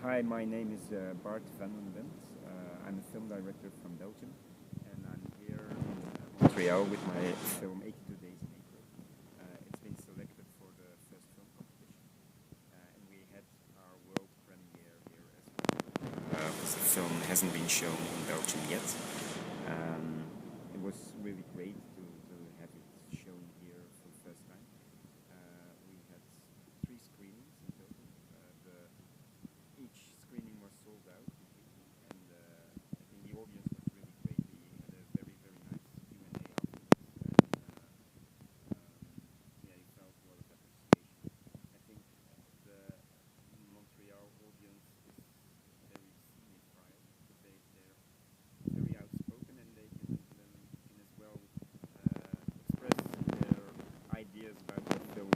Hi, my name is Bart van den Wendt. I'm a film director from Belgium, and I'm here in Montreal with my film 82 Days in April. It's been selected for the first film competition, and we had our world premiere here as well. Because the film hasn't been shown in Belgium yet. It was really great to have it shown here for the first time. We had 3 screenings in total. Each screening was sold out completely, and I think the audience was really great. We had a very, very nice Q&A afterwards, and yeah, you felt a lot of appreciation. I think the Montreal audience is very cinephile, because they're very outspoken, and they can as well express their ideas about the film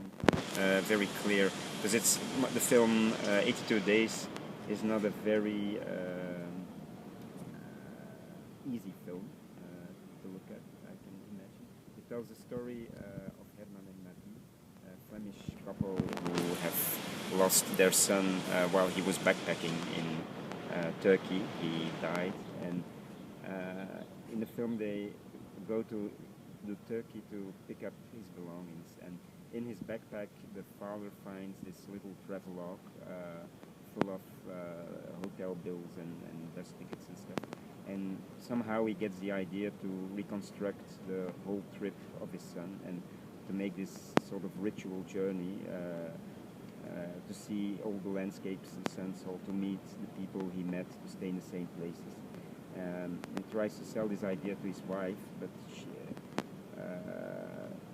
very clear, because it's the film 82 Days is not a very easy film to look at, I can imagine. It tells the story of Herman and Marie, a Flemish couple who have lost their son while he was backpacking in Turkey. He died, and in the film they go to Turkey to pick up his belongings, and in his backpack the father finds this little travelogue full of hotel bills and bus tickets and stuff, and somehow he gets the idea to reconstruct the whole trip of his son and to make this sort of ritual journey to see all the landscapes the son saw, to meet the people he met, to stay in the same places. He tries to sell this idea to his wife, but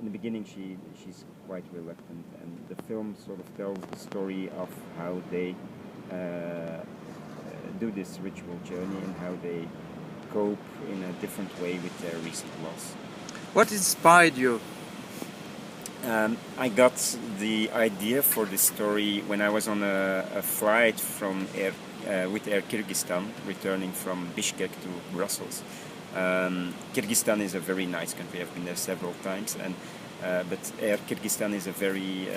in the beginning she's quite reluctant, and the film sort of tells the story of how they do this ritual journey and how they cope in a different way with their recent loss. What inspired you? I got the idea for this story when I was on a flight from with Air Kyrgyzstan, returning from Bishkek to Brussels. Kyrgyzstan is a very nice country. I've been there several times, and but Air Kyrgyzstan is a very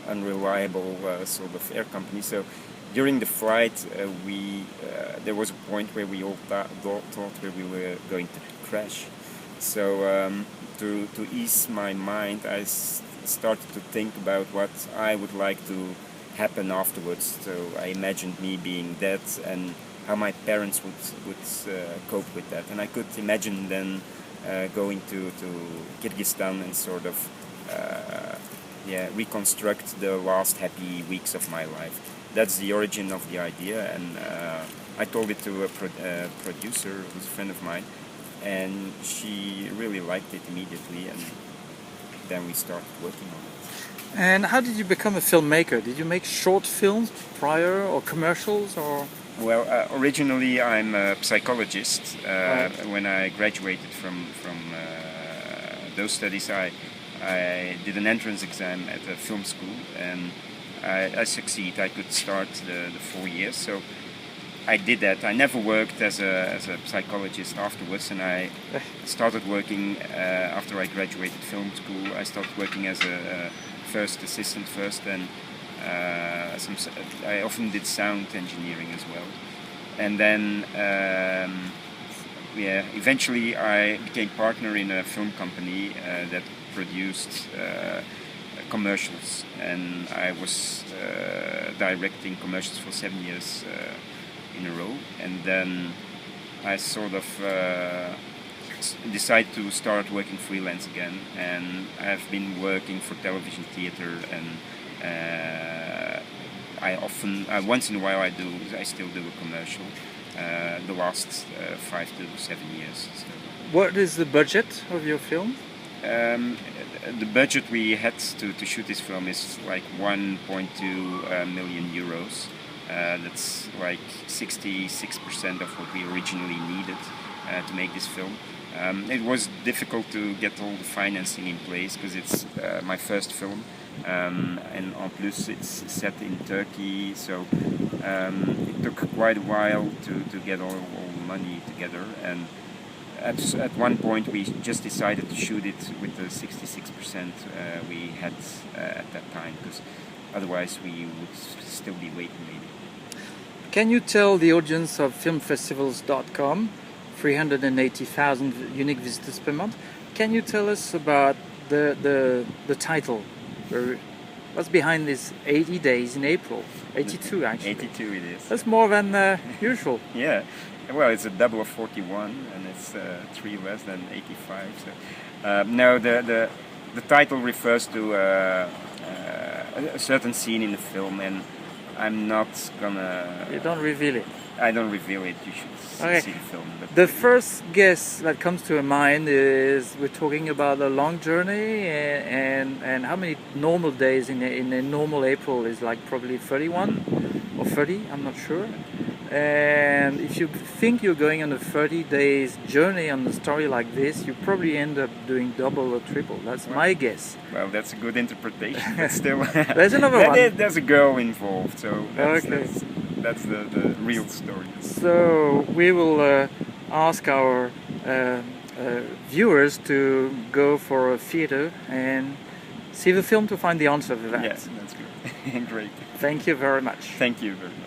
unreliable sort of air company. So during the flight, there was a point where we all thought where we were going to crash. So to ease my mind, I started to think about what I would like to happen afterwards. So I imagined me being dead and how my parents would cope with that. And I could imagine then going to Kyrgyzstan and sort of reconstruct the last happy weeks of my life. That's the origin of the idea, and I told it to a producer who's a friend of mine, and she really liked it immediately, and then we started working on it. And how did you become a filmmaker? Did you make short films prior, or commercials, or? Well, originally I'm a psychologist. Right. When I graduated from those studies, I did an entrance exam at a film school, and I succeeded. I could start the 4 years, so I did that. I never worked as a psychologist afterwards, and I started working after I graduated film school. I started working as a first assistant first, and I often did sound engineering as well. And then eventually I became partner in a film company that produced commercials, and I was directing commercials for 7 years in a row. And then I sort of decided to start working freelance again, and I've been working for television, theater, and once in a while I still do a commercial. The last 5 to 7 years. So. What is the budget of your film? The budget we had to shoot this film is like 1.2 million euros. That's like 66% of what we originally needed to make this film. It was difficult to get all the financing in place because it's my first film, and en plus it's set in Turkey, so it took quite a while to get all the money together. And at one point we just decided to shoot it with the 66% we had at that time, because otherwise we would still be waiting maybe. Can you tell the audience of filmfestivals.com, 380,000 unique visitors per month, can you tell us about the title? What's behind this 80 days in April? 82 actually. 82 it is. That's more than usual. Yeah, well, it's a double of 41, and it's 3 less than 85. So, no, the title refers to a certain scene in the film, and I'm not gonna. You don't reveal it. I don't reveal it. You should see the film. But the first guess that comes to my mind is we're talking about a long journey, and how many normal days in a normal April is like probably 31 or 30. I'm not sure. And if you think you're going on a 30 days journey on a story like this, you probably end up doing double or triple. That's my guess. Well, that's a good interpretation, but still. There's another one. There's a girl involved, so that's the real story. So we will ask our viewers to go for a theater and see the film to find the answer to that. Yes, that's good. Great. Thank you very much. Thank you very much.